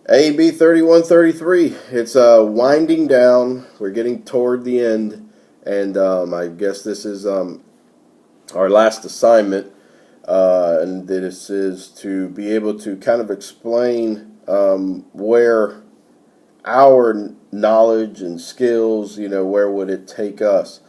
AB 3133. It's winding down. We're getting toward the end, and I guess this is our last assignment, and this is to be able to kind of explain where our knowledge and skills, where would it take us.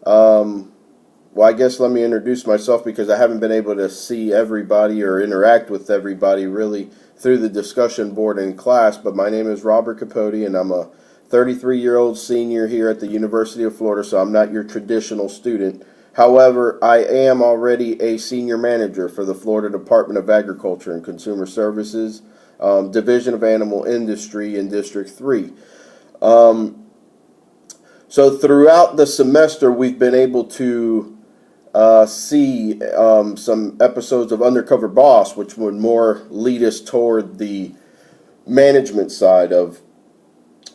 Well, I guess let me introduce myself because I haven't been able to see everybody or interact with everybody really through the discussion board in class, but my name is Robert Capote, and I'm a 33-year-old senior here at the University of Florida, so I'm not your traditional student. However, I am already a senior manager for the Florida Department of Agriculture and Consumer Services, Division of Animal Industry in District 3. So throughout the semester, we've been able to see some episodes of Undercover Boss, which would more lead us toward the management side of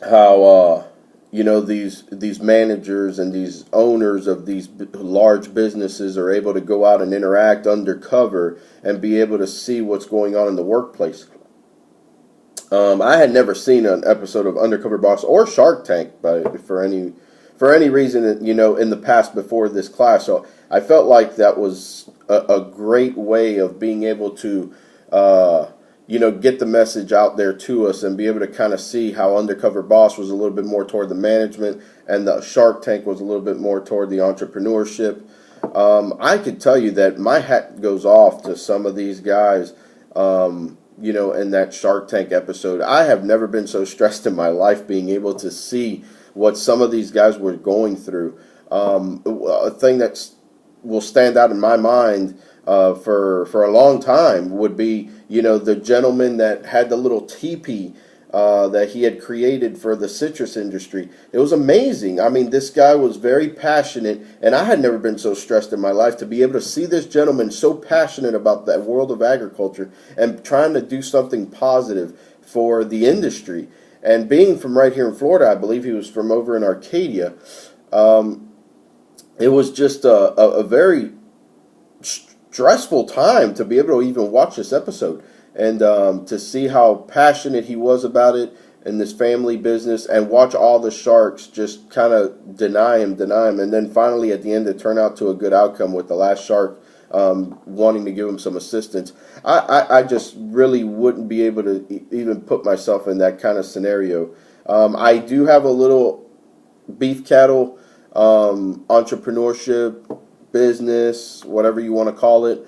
how these managers and these owners of these large businesses are able to go out and interact undercover and be able to see what's going on in the workplace. I had never seen an episode of Undercover Boss or Shark Tank for any reason, in the past before this class. So I felt like that was a great way of being able to, get the message out there to us and be able to kind of see how Undercover Boss was a little bit more toward the management and the Shark Tank was a little bit more toward the entrepreneurship. I could tell you that my hat goes off to some of these guys, in that Shark Tank episode. I have never been so stressed in my life being able to see what some of these guys were going through. A thing that will stand out in my mind for a long time would be, the gentleman that had the little teepee that he had created for the citrus industry. It was amazing. I mean, this guy was very passionate, and I had never been so stressed in my life to be able to see this gentleman so passionate about that world of agriculture and trying to do something positive for the industry. And being from right here in Florida, I believe he was from over in Arcadia, it was just a very stressful time to be able to even watch this episode and to see how passionate he was about it in this family business and watch all the sharks just kind of deny him. And then finally at the end it turned out to a good outcome with the last shark wanting to give him some assistance. I just really wouldn't be able to even put myself in that kind of scenario. I do have a little beef cattle entrepreneurship, business, whatever you want to call it,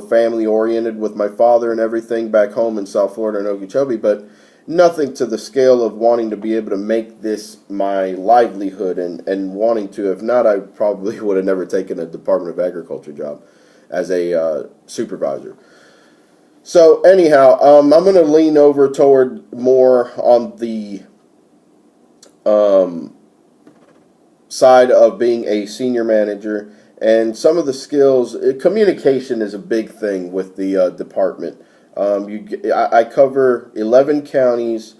family oriented with my father and everything back home in South Florida and Okeechobee, but nothing to the scale of wanting to be able to make this my livelihood and wanting to. If not, I probably would have never taken a Department of Agriculture job as a supervisor. So anyhow, I'm going to lean over toward more on the side of being a senior manager and some of the skills. Communication is a big thing with the department. I cover 11 counties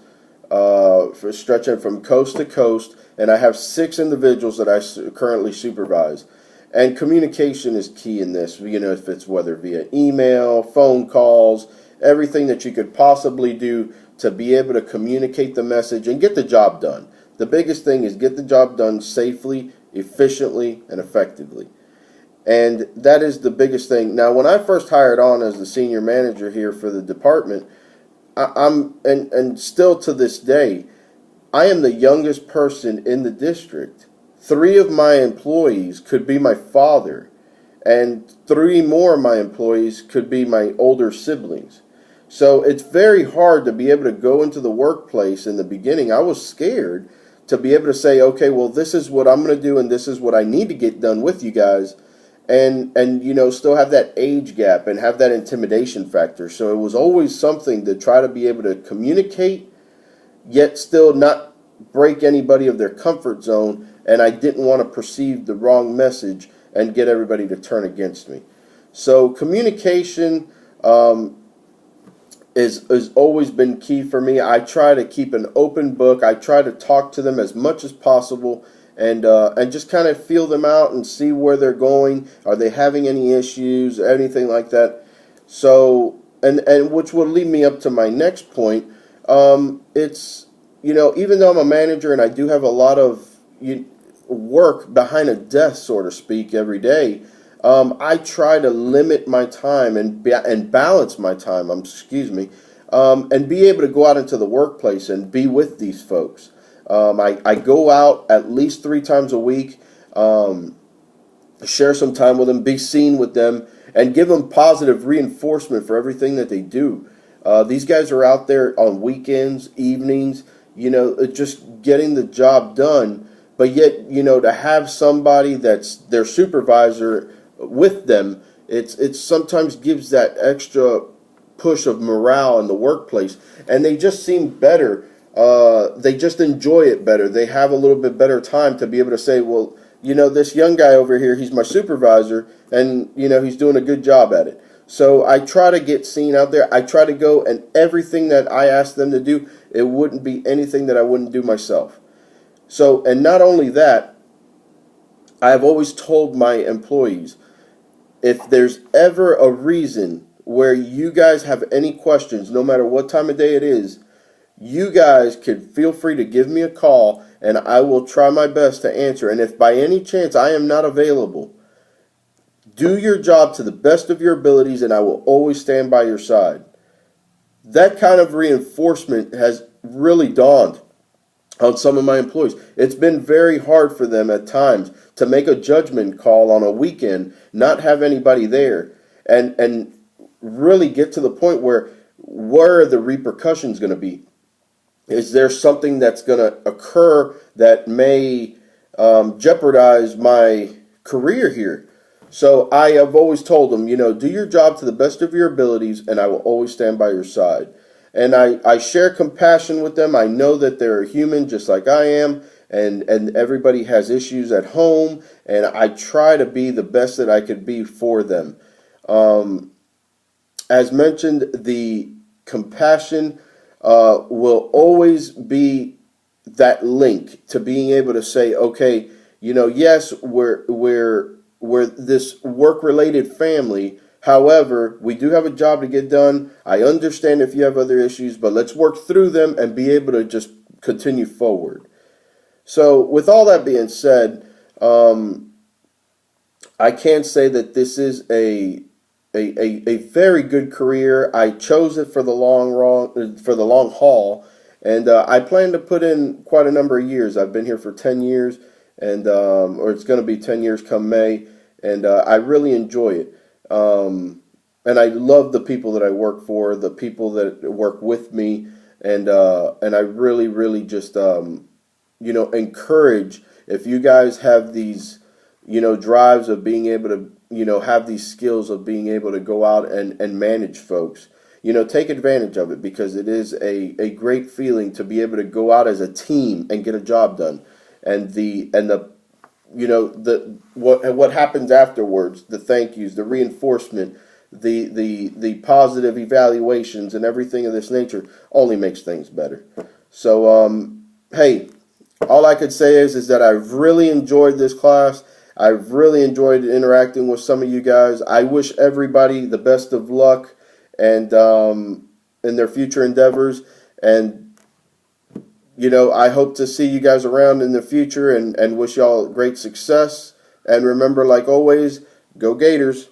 for stretching from coast to coast, and I have 6 individuals that I currently supervise. And communication is key in this, if it's whether via email, phone calls, everything that you could possibly do to be able to communicate the message and get the job done. The biggest thing is get the job done safely, efficiently, and effectively. And that is the biggest thing. Now, when I first hired on as the senior manager here for the department, and still to this day, I am the youngest person in the district. 3 of my employees could be my father, and 3 more of my employees could be my older siblings. So it's very hard to be able to go into the workplace. In the beginning, I was scared to be able to say, okay, well, this is what I'm going to do, and this is what I need to get done with you guys, and still have that age gap and have that intimidation factor. So it was always something to try to be able to communicate, yet still not break anybody of their comfort zone, and I didn't want to perceive the wrong message and get everybody to turn against me. So communication is always been key for me. I try to keep an open book. I try to talk to them as much as possible and just kind of feel them out and see where they're going. Are they having any issues, anything like that? So and which will lead me up to my next point. It's, even though I'm a manager and I do have a lot of work behind a desk, so to speak, every day, I try to limit my time and balance my time. Excuse me, and be able to go out into the workplace and be with these folks. I go out at least 3 times a week. Share some time with them, be seen with them, and give them positive reinforcement for everything that they do. These guys are out there on weekends, evenings, just getting the job done. But yet, to have somebody that's their supervisor with them, it's sometimes gives that extra push of morale in the workplace, and they just seem better. They just enjoy it better. They have a little bit better time to be able to say, well, this young guy over here, he's my supervisor, and, he's doing a good job at it. So I try to get seen out there. I try to go, and everything that I ask them to do, it wouldn't be anything that I wouldn't do myself. So, and not only that, I have always told my employees, if there's ever a reason where you guys have any questions, no matter what time of day it is, you guys can feel free to give me a call, and I will try my best to answer. And if by any chance I am not available, do your job to the best of your abilities, and I will always stand by your side. That kind of reinforcement has really dawned on some of my employees. It's been very hard for them at times to make a judgment call on a weekend, not have anybody there, and really get to the point where are the repercussions going to be? Is there something that's going to occur that may jeopardize my career here? So I have always told them, do your job to the best of your abilities, and I will always stand by your side. And I share compassion with them. I know that they're human just like I am, and everybody has issues at home, and I try to be the best that I could be for them. As mentioned, the compassion will always be that link to being able to say, okay, yes, we're this work-related family. However, we do have a job to get done. I understand if you have other issues, but let's work through them and be able to just continue forward. So with all that being said, I can say that this is a very good career. I chose it for the long haul, and I plan to put in quite a number of years. I've been here for 10 years, and or it's going to be 10 years come May, and I really enjoy it. And I love the people that I work for, the people that work with me, and I really, really just encourage, if you guys have these drives of being able to have these skills of being able to go out and manage folks, take advantage of it, because it is a great feeling to be able to go out as a team and get a job done, and the what happens afterwards, the thank yous, the reinforcement, the positive evaluations, and everything of this nature only makes things better. So hey, all I could say is that I've really enjoyed this class. I've really enjoyed interacting with some of you guys. I wish everybody the best of luck and in their future endeavors. And, I hope to see you guys around in the future, and wish y'all great success. And remember, like always, go Gators.